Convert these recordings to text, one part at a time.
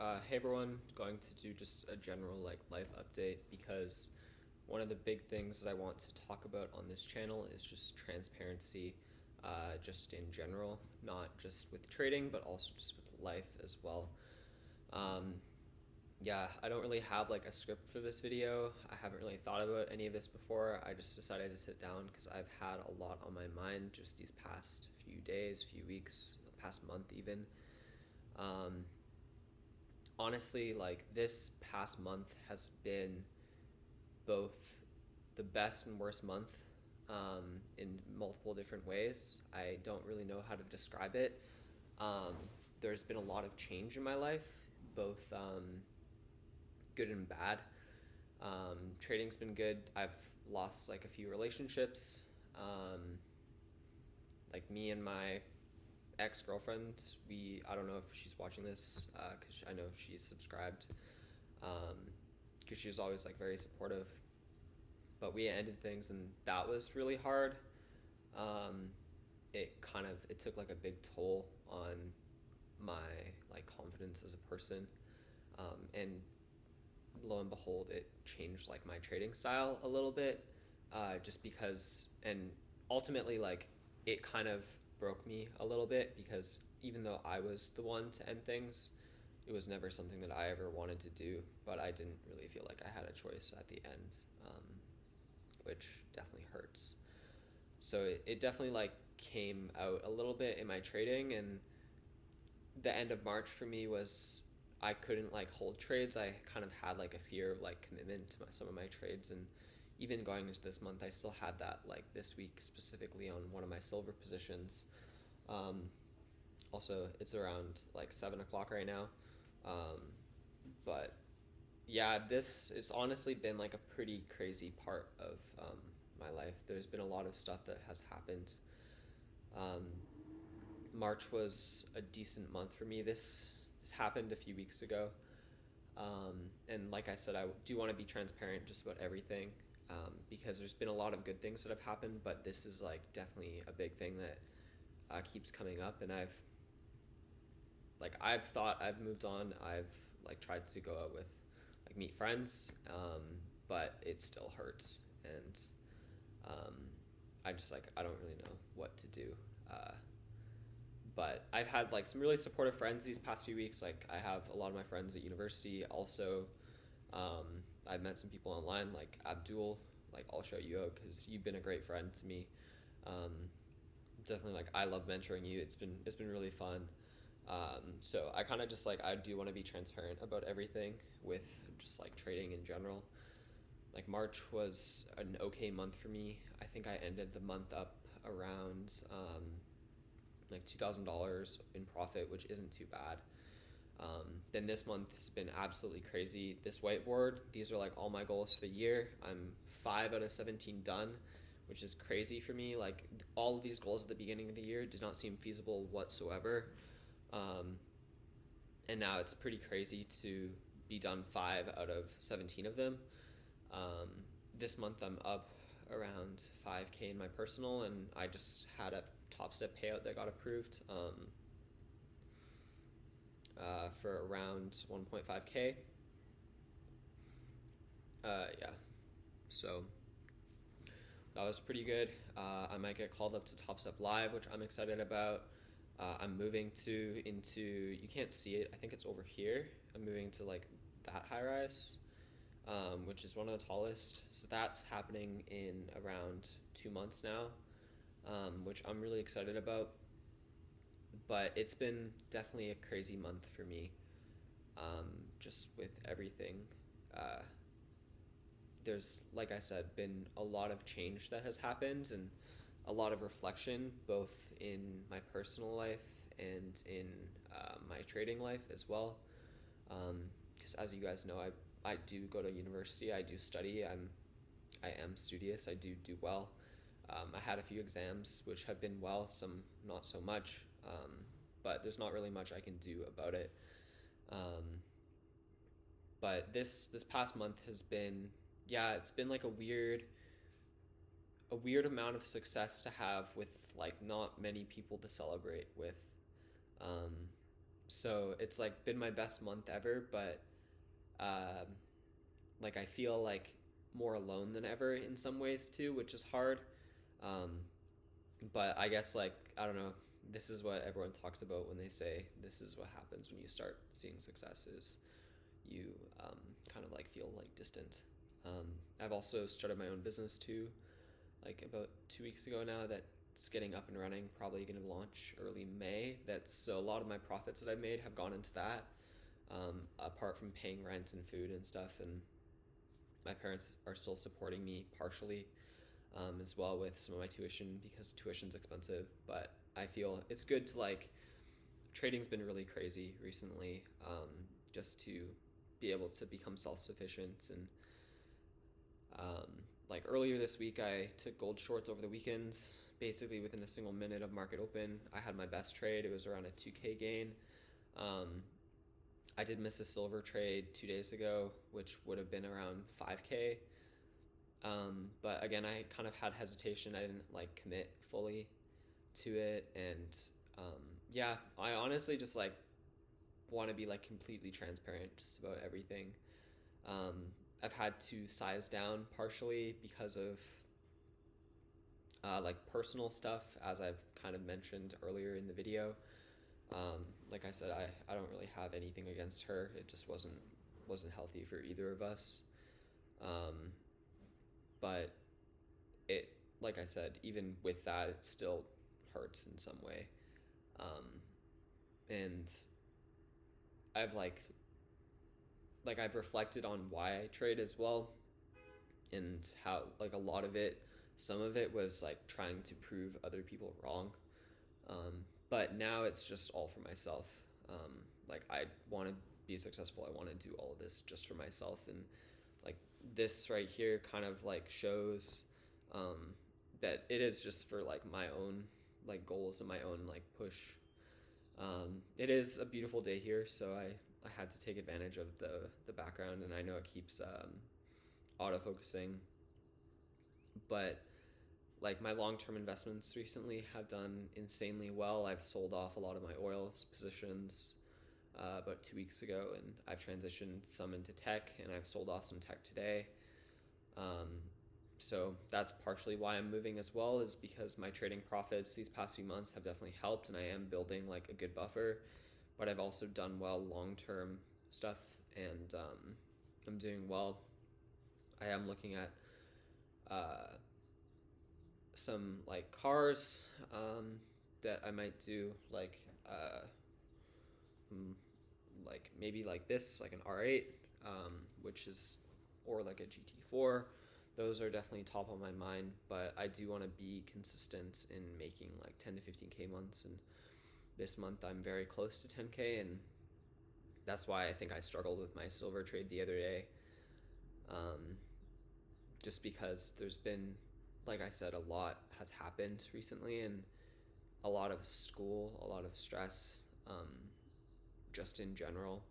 Hey everyone, going to do just a general life update because one of the big things that I want to talk about on this channel is just transparency, just in general, not just with trading, but also just with life as well. Um, yeah, I don't really have like a script for this video. I haven't really thought about any of this before. I just decided to sit down because I've had a lot on my mind just these past few days, few weeks, past month even. Um, Honestly, like this past month has been both the best and worst month in multiple different ways. I don't really know how to describe it. Um, there's been a lot of change in my life, both good and bad. Trading's been good. I've lost like a few relationships. Um, like me and my ex-girlfriend, I don't know if she's watching this because I know she's subscribed, because she was always like very supportive, but we ended things and that was really hard. um, it took like a big toll on my like confidence as a person, and lo and behold it changed like my trading style a little bit, just because, and ultimately like it kind of broke me a little bit because even though I was the one to end things, it was never something that I ever wanted to do, but I didn't really feel like I had a choice at the end, which definitely hurts. So it definitely like came out a little bit in my trading, and the end of March for me was I couldn't like hold trades. I kind of had like a fear of like commitment to some of my trades, and even going into this month, I still had that like this week specifically on one of my silver positions. Um, Also, it's around like 7 o'clock right now, um, but yeah, this it's honestly been like a pretty crazy part of my life. There's been a lot of stuff that has happened. Um, March was a decent month for me. This happened a few weeks ago, and like I said, I do want to be transparent just about everything, because there's been a lot of good things that have happened, but this is like definitely a big thing that keeps coming up, and I've thought I've moved on. I've like tried to go out with like meet friends, but it still hurts, and um, I don't really know what to do. Uh, but I've had like some really supportive friends these past few weeks. Like I have a lot of my friends at university. Also, I've met some people online like Abdul. Like I'll show you out because you've been a great friend to me. Um, Definitely like I love mentoring you. It's been really fun. So I kind of just like I do want to be transparent about everything with just like trading in general. Like March was an okay month for me. I think I ended the month up around like $2,000 in profit, which isn't too bad. Then this month has been absolutely crazy. This whiteboard, these are like all my goals for the year. I'm 5 out of 17 done, which is crazy for me. Like all of these goals at the beginning of the year did not seem feasible whatsoever. Um, and now it's pretty crazy to be done 5 out of 17 of them. Um, this month I'm up around 5K in my personal, and I just had a top step payout that got approved, for around 1.5K. Yeah, so that was pretty good. I might get called up to Top Step Live, which I'm excited about. I'm moving to into, you can't see it, I think it's over here. I'm moving to like that high rise, which is one of the tallest. So that's happening in around 2 months now, which I'm really excited about. But it's been definitely a crazy month for me, just with everything. Uh, there's, like I said, been a lot of change that has happened, and a lot of reflection, both in my personal life and in my trading life as well. Because as you guys know, I do go to university. I do study. I am studious. I do well. I had a few exams which have been well, some not so much. But there's not really much I can do about it. Um, but this past month has been, yeah, it's been like a weird amount of success to have with like not many people to celebrate with. Um, So it's like been my best month ever, but um, like I feel like more alone than ever in some ways too, which is hard. Um, but I guess like I don't know. This is what everyone talks about when they say this is what happens when you start seeing success is you kind of like feel like distant. I've also started my own business too, like about 2 weeks ago now. That's getting up and running. Probably going to launch early May. That's so a lot of my profits that I've made have gone into that. Apart from paying rent and food and stuff, and my parents are still supporting me partially as well with some of my tuition because tuition's expensive. But I feel it's good to like trading's been really crazy recently, just to be able to become self-sufficient and um, like earlier this week I took gold shorts over the weekend. Basically within a single minute of market open I had my best trade. It was around a 2k gain. um, I did miss a silver trade 2 days ago, which would have been around 5k. But again, I kind of had hesitation. I didn't like commit fully to it, and yeah, I honestly just like want to be like completely transparent just about everything. Um, I've had to size down partially because of like personal stuff, as I've kind of mentioned earlier in the video. Like I said, I don't really have anything against her. It just wasn't healthy for either of us. Um, but it, like I said, even with that, it still hurts in some way. Um, and I've like I've reflected on why I trade as well, and how like a lot of it, some of it was like trying to prove other people wrong. But now it's just all for myself. Like I want to be successful. I want to do all of this just for myself, and like this right here kind of like shows that it is just for like my own like goals and my own like push. It is a beautiful day here, so I had to take advantage of the background, and I know it keeps auto focusing, but like my long-term investments recently have done insanely well. I've sold off a lot of my oil positions about 2 weeks ago, and I've transitioned some into tech, and I've sold off some tech today. Um, so that's partially why I'm moving as well, is because my trading profits these past few months have definitely helped, and I am building like a good buffer. But I've also done well long-term stuff, and I'm doing well. I am looking at some like cars that I might do like maybe like this, like an R8, which is, or like a GT4. Those are definitely top of my mind, but I do want to be consistent in making like 10 to 15k months, and this month I'm very close to 10k, and that's why I think I struggled with my silver trade the other day. Just because there's been, like I said, a lot has happened recently, and a lot of school, a lot of stress, just in general.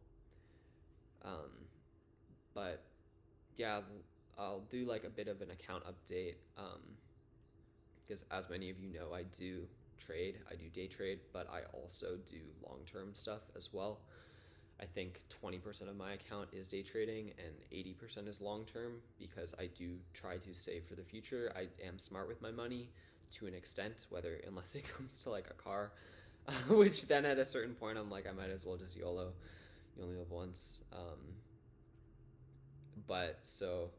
Um, but yeah, I'll do like a bit of an account update, because as many of you know, I do trade. I do day trade, but I also do long-term stuff as well. I think 20% of my account is day trading and 80% is long term, because I do try to save for the future. I am smart with my money to an extent, whether unless it comes to like a car, which then at a certain point I'm like, I might as well just YOLO. You only live once. But so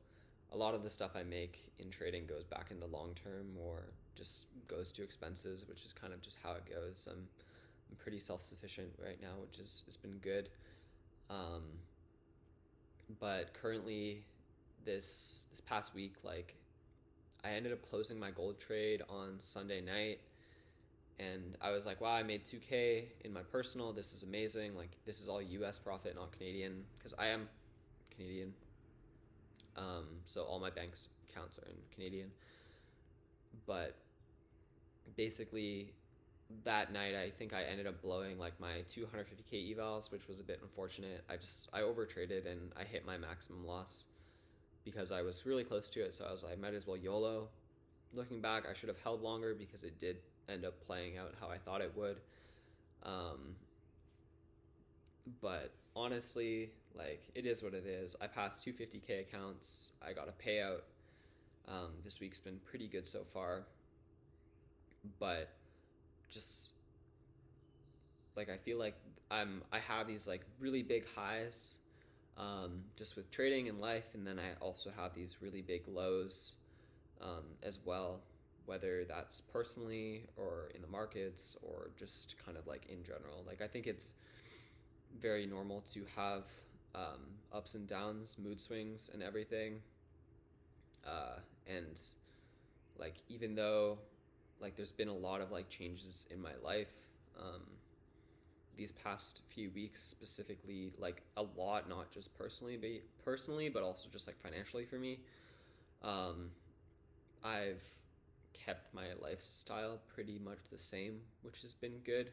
a lot of the stuff I make in trading goes back into long term, or just goes to expenses, which is kind of just how it goes. I'm pretty self-sufficient right now, which has been good. Um, but currently, this past week, like I ended up closing my gold trade on Sunday night, and I was like, wow, I made 2k in my personal. This is amazing. Like this is all US profit, not Canadian, because I am Canadian. So all my bank's accounts are in Canadian. But basically, that night I think I ended up blowing like my 250k evals, which was a bit unfortunate. I overtraded and I hit my maximum loss because I was really close to it, so I was like, I might as well YOLO. Looking back, I should have held longer because it did end up playing out how I thought it would. but honestly, like, it is what it is. I passed 250K accounts. I got a payout. This week's been pretty good so far, but just like I feel like I have these like really big highs, just with trading and life, and then I also have these really big lows, as well, whether that's personally or in the markets or just kind of like in general. Like, I think it's very normal to have, ups and downs, mood swings, and everything. And like, even though like there's been a lot of like changes in my life, um, these past few weeks specifically, like a lot, not just personally, but also just like financially for me. Um, I've kept my lifestyle pretty much the same, which has been good.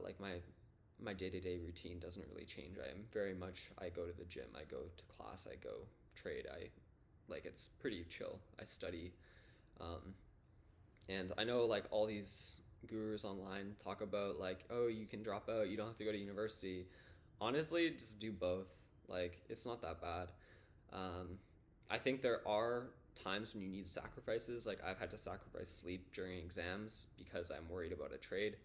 Like my day-to-day routine doesn't really change. I go to the gym, I go to class, I go trade. I like It's pretty chill. I study. Um, and I know like all these gurus online talk about like, oh, you can drop out, you don't have to go to university. Honestly, just do both. Like, it's not that bad. Um, I think there are times when you need sacrifices. Like, I've had to sacrifice sleep during exams because I'm worried about a trade,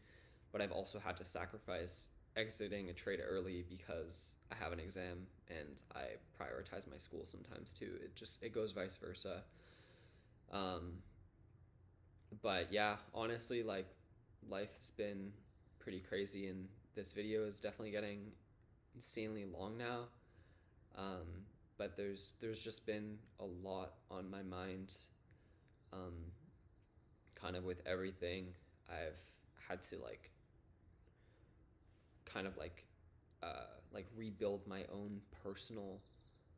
but I've also had to sacrifice exiting a trade early because I have an exam and I prioritize my school sometimes too. It goes vice versa. Um, but yeah, honestly, like, life's been pretty crazy, and this video is definitely getting insanely long now. Um, but there's just been a lot on my mind. Um, Kind of with everything, I've had to like kind of like rebuild my own personal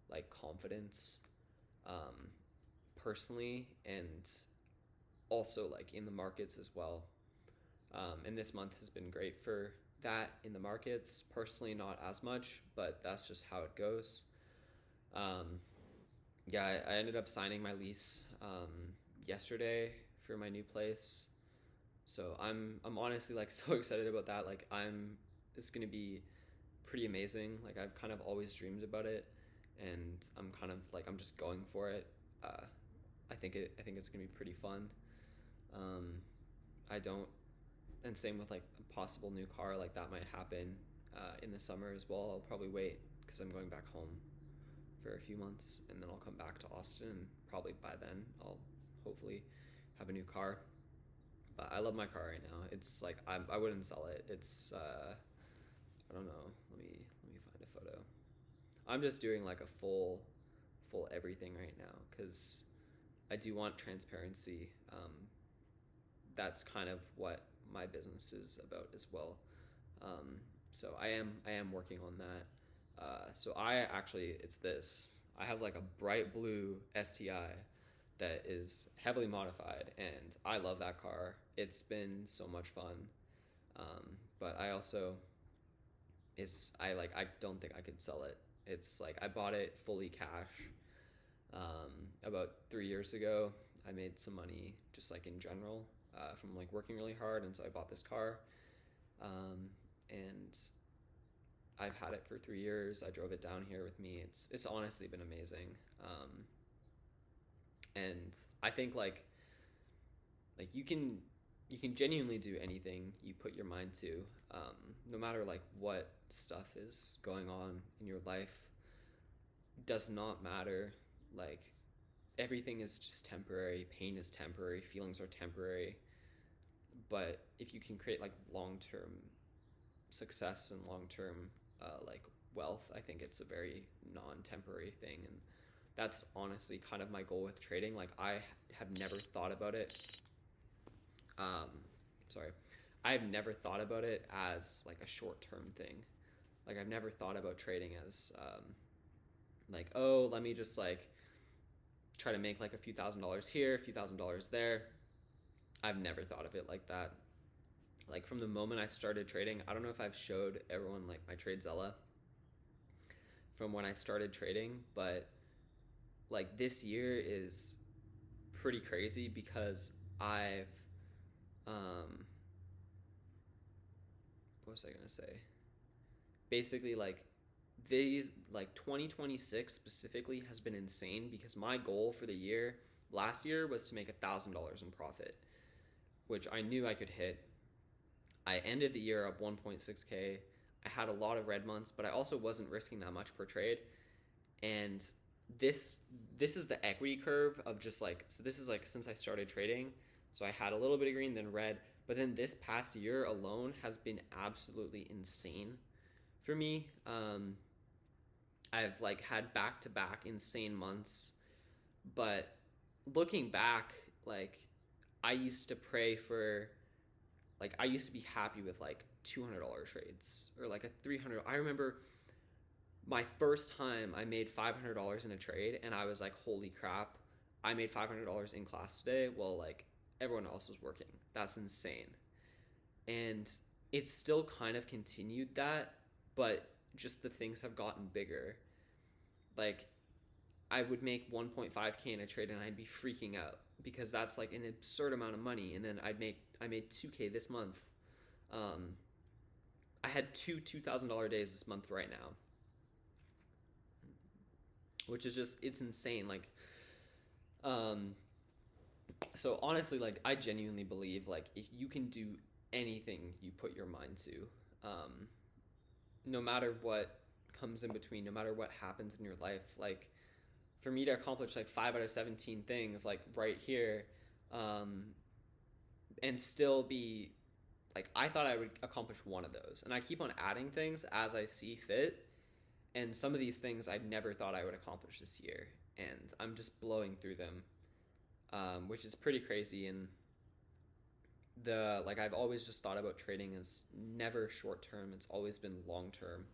like confidence, um, personally, and also like in the markets as well. And this month has been great for that in the markets. Personally, not as much, but that's just how it goes. Um, yeah, I ended up signing my lease, yesterday for my new place. So I'm honestly like so excited about that. Like, it's gonna be pretty amazing. Like, I've kind of always dreamed about it, and I'm just going for it. Uh, I think it's gonna be pretty fun. Um, I don't, and same with like a possible new car, like that might happen, in the summer as well. I'll probably wait because I'm going back home for a few months, and then I'll come back to Austin, and probably by then I'll hopefully have a new car. But I love my car right now. It's like I wouldn't sell it. It's I don't know. Let me find a photo. I'm just doing like a full everything right now because I do want transparency. That's kind of what my business is about as well. So I am working on that. So it's this. I have like a bright blue STI that is heavily modified, and I love that car. It's been so much fun. But I also I don't think I could sell it. It's like I bought it fully cash, about 3 years ago. I made some money just like in general, from like working really hard, and so I bought this car, and I've had it for 3 years. I drove it down here with me. It's honestly been amazing, and I think like you can genuinely do anything you put your mind to, no matter like what stuff is going on in your life. Does not matter. Like, everything is just temporary. Pain is temporary. Feelings are temporary. But if you can create like long-term success and long-term, like, wealth, I think it's a very non-temporary thing, and that's honestly kind of my goal with trading. Like, I have never thought about it. Um, sorry, I've never thought about it as like a short-term thing. Like, I've never thought about trading as, like, oh, let me just like try to make like a few $1,000s here, a few $1,000s there. I've never thought of it like that. Like, from the moment I started trading, I don't know if I've showed everyone like my TradeZella from when I started trading, but like this year is pretty crazy because I've, what was I gonna say? basically like these like 2026 specifically has been insane because my goal for the year last year was to make $1,000 in profit, which I knew I could hit. I ended the year up 1.6K. I had a lot of red months, but I also wasn't risking that much per trade. And this is the equity curve of just like, so this is like since I started trading. So I had a little bit of green, then red, but then this past year alone has been absolutely insane for me. I've like had back to back insane months, but looking back, like I used to pray for, like I used to be happy with like $200 trades or like a 300. I remember my first time I made $500 in a trade and I was like, holy crap, I made $500 in class today. Well, like everyone else was working. That's insane. And it's still kind of continued that, but just the things have gotten bigger. Like I would make 1.5K in a trade and I'd be freaking out because that's like an absurd amount of money. And then I made 2K this month. I had two $2,000 days this month right now, which is just, it's insane. Like, so honestly, like I genuinely believe like if you can do anything you put your mind to, no matter what comes in between, no matter what happens in your life, like for me to accomplish like 5 out of 17 things like right here, and still be like, I thought I would accomplish one of those, and I keep on adding things as I see fit, and some of these things I never thought I would accomplish this year, and I'm just blowing through them, which is pretty crazy. And like I've always just thought about trading as never short term, it's always been long term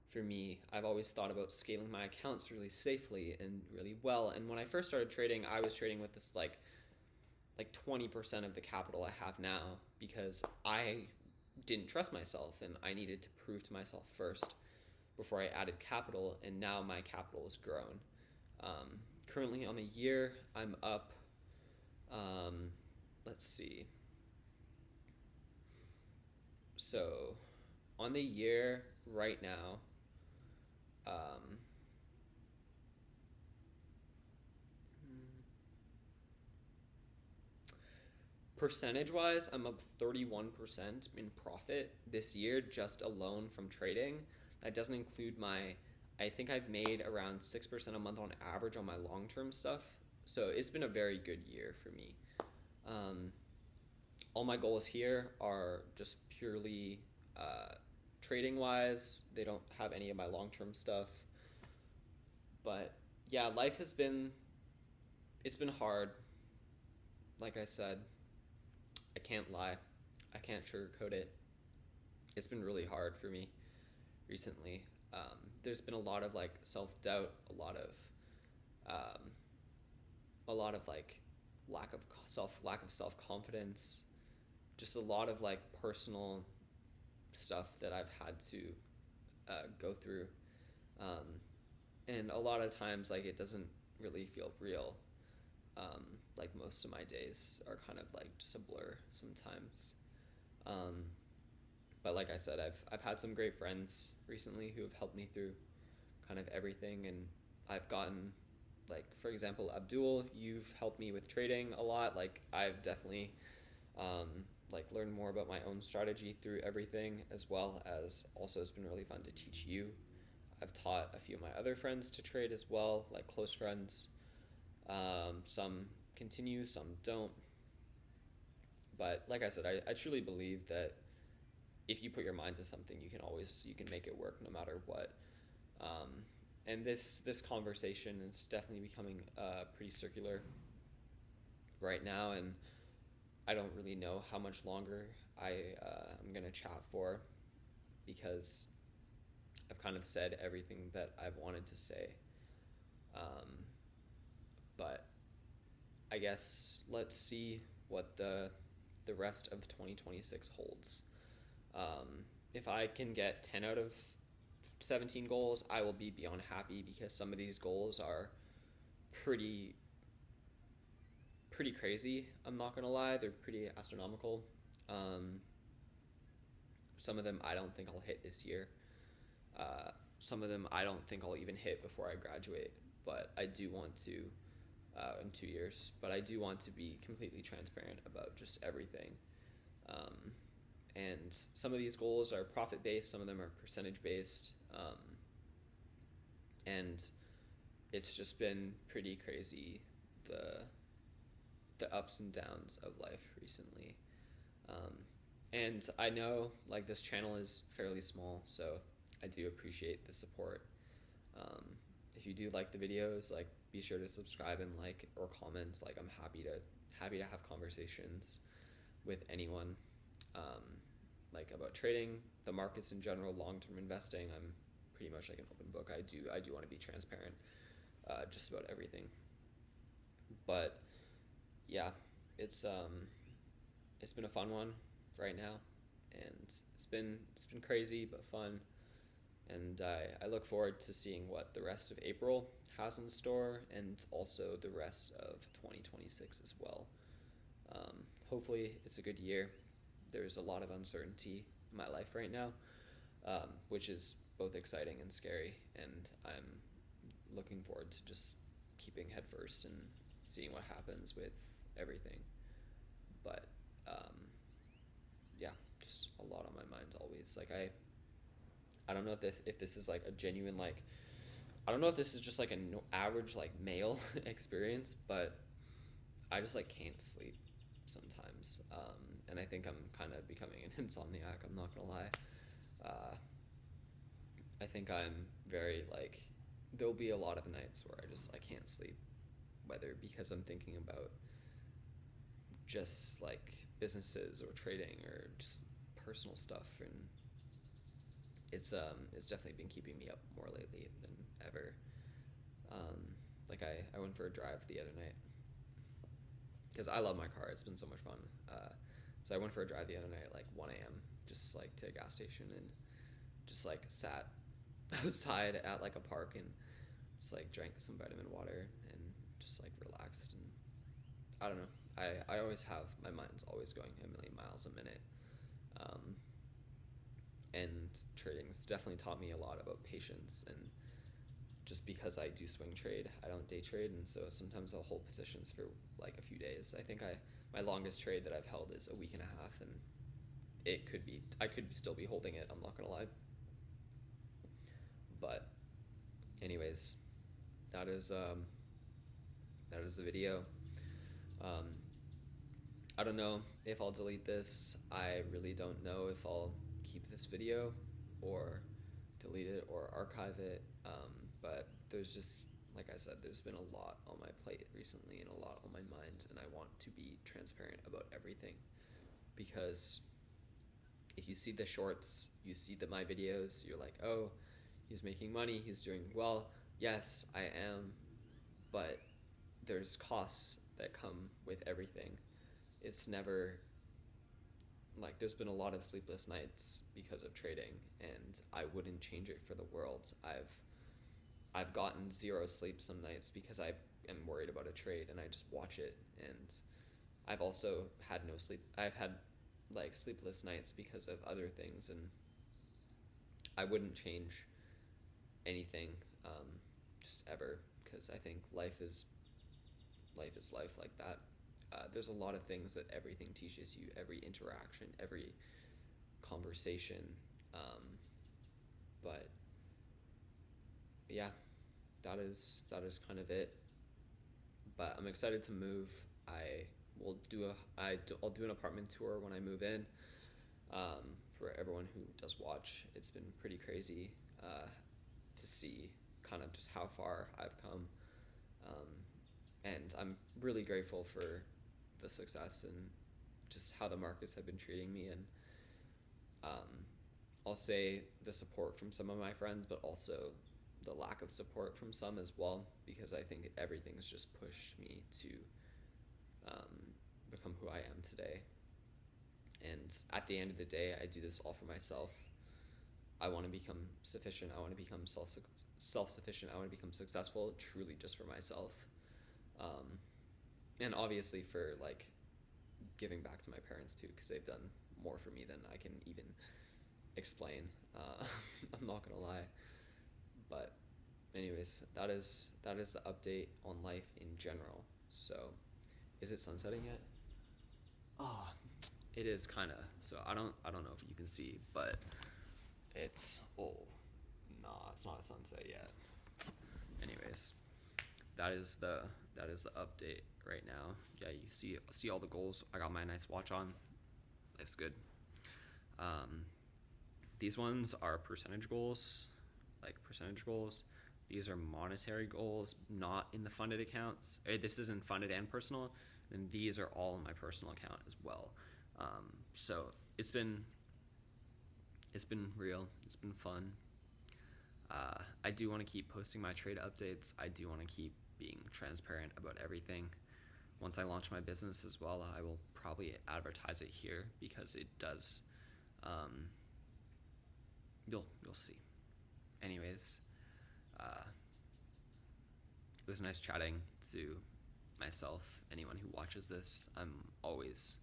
for me. I've always thought about scaling my accounts really safely and really well. And when I first started trading, I was trading with this like 20% of the capital I have now because I didn't trust myself and I needed to prove to myself first before I added capital, and now my capital has grown. Currently on the year, I'm up, let's see. So on the year right now, percentage wise, I'm up 31% in profit this year just alone from trading. That doesn't include I think I've made around 6% a month on average on my long term stuff. So it's been a very good year for me. All my goals here are just purely trading wise. They don't have any of my long term stuff. But yeah, life has been, it's been hard. Like I said, I can't lie. I can't sugarcoat it. It's been really hard for me recently. There's been a lot of like self-doubt, a lot of like lack of self-confidence, just a lot of like personal stuff that I've had to go through, and a lot of times like it doesn't really feel real. Like most of my days are kind of like just a blur sometimes. But like I said, I've had some great friends recently who have helped me through kind of everything, and I've gotten, like for example, Abdul, you've helped me with trading a lot. Like I've definitely like learned more about my own strategy through everything, as well as also it's been really fun to teach you. I've taught a few of my other friends to trade as well, like close friends. Some continue, some don't. But like I said, I truly believe that if you put your mind to something, you can make it work no matter what. And this conversation is definitely becoming pretty circular right now, and I don't really know how much longer I'm gonna chat for, because I've kind of said everything that I've wanted to say. But I guess let's see what the rest of 2026 holds. If I can get 10 out of 17 goals, I will be beyond happy, because some of these goals are pretty crazy. I'm not gonna lie, they're pretty astronomical. Some of them I don't think I'll hit this year. Some of them I don't think I'll even hit before I graduate, but I do want to in 2 years. But I do want to be completely transparent about just everything. And some of these goals are profit based, some of them are percentage based, and it's just been pretty crazy the ups and downs of life recently. And I know like this channel is fairly small, so I do appreciate the support. If you do like the videos, like be sure to subscribe and like or comment. Like I'm happy to have conversations with anyone, like about trading, the markets in general, long-term investing. I'm pretty much like an open book. I do want to be transparent, just about everything. But yeah, it's been a fun one right now, and it's been crazy but fun, and I look forward to seeing what the rest of April has in store, and also the rest of 2026 as well. Hopefully it's a good year. There's a lot of uncertainty in my life right now, which is both exciting and scary, and I'm looking forward to just keeping head first and seeing what happens with everything. But yeah, just a lot on my mind always. Like I don't know if this is like a genuine, like, I don't know if this is just like an average like male experience, but I just like can't sleep sometimes, and I think I'm kind of becoming an insomniac. I'm not gonna lie. I think I'm very like, there'll be a lot of nights where I can't sleep, whether because I'm thinking about just like businesses or trading or just personal stuff, and it's definitely been keeping me up more lately than ever. Like I went for a drive the other night because I love my car. It's been so much fun. So I went for a drive the other night at like 1 a.m. just like to a gas station, and just like sat outside at like a park and just like drank some vitamin water and just like relaxed. And I don't know. I always have, my mind's always going a million miles a minute. And trading's definitely taught me a lot about patience, and just because I do swing trade, I don't day trade, and so sometimes I'll hold positions for like a few days. I think my longest trade that I've held is a week and a half, and I could still be holding it, I'm not gonna lie. But anyways, that is the video. I don't know if I'll delete this. I really don't know if I'll keep this video or delete it or archive it. But there's just, like I said, there's been a lot on my plate recently and a lot on my mind, and I want to be transparent about everything, because if you see the shorts, you see my videos, you're like, oh, he's making money, he's doing well. Yes, I am, but there's costs that come with everything. It's never like, there's been a lot of sleepless nights because of trading, and I wouldn't change it for the world. I've gotten zero sleep some nights because I am worried about a trade and I just watch it, and I've also had no sleep. I've had like sleepless nights because of other things, and I wouldn't change anything, just ever, because I think life is life like that. There's a lot of things that everything teaches you, every interaction, every conversation, but yeah, that is kind of it. But I'm excited to move. I'll do an apartment tour when I move in. For everyone who does watch, it's been pretty crazy to see kind of just how far I've come, and I'm really grateful for the success and just how the markets have been treating me. And I'll say the support from some of my friends, but also the lack of support from some as well, because I think everything's just pushed me to become who I am today. And at the end of the day, I do this all for myself. I want to become sufficient. I want to become self-sufficient. I want to become successful truly just for myself. And obviously for like giving back to my parents too, because they've done more for me than I can even explain. I'm not gonna lie. But anyways, that is the update on life in general. So, is it sunsetting yet? Oh, it is kind of. So I don't know if you can see, but it's nah, it's not a sunset yet. Anyways, that is the update right now. Yeah, you see all the goals. I got my nice watch on. Life's good. Um, these ones are percentage goals, like percentage goals. These are monetary goals, not in the funded accounts. This isn't funded and personal, and these are all in my personal account as well. So it's been real. It's been fun. I do want to keep posting my trade updates. I do want to keep being transparent about everything. Once I launch my business as well, I will probably advertise it here because it does. You'll see. Anyways, it was nice chatting to myself. Anyone who watches this, I'm always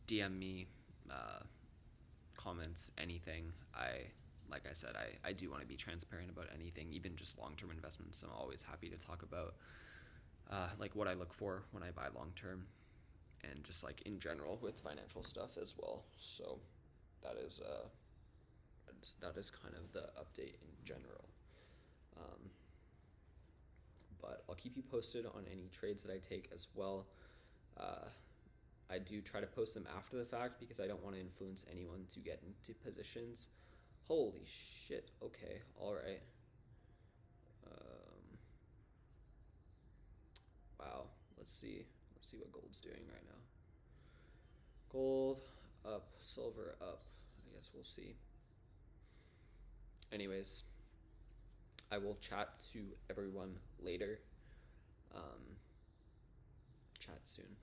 DM me, comments, anything. Like I said, I do want to be transparent about anything, even just long-term investments. I'm always happy to talk about like what I look for when I buy long-term, and just like in general with financial stuff as well. So that is kind of the update in general. But I'll keep you posted on any trades that I take as well. I do try to post them after the fact because I don't want to influence anyone to get into positions. Holy shit. Okay, alright. Wow, let's see what gold's doing right now. Gold up, silver up. I guess we'll see. Anyways, I will chat to everyone later. Chat soon.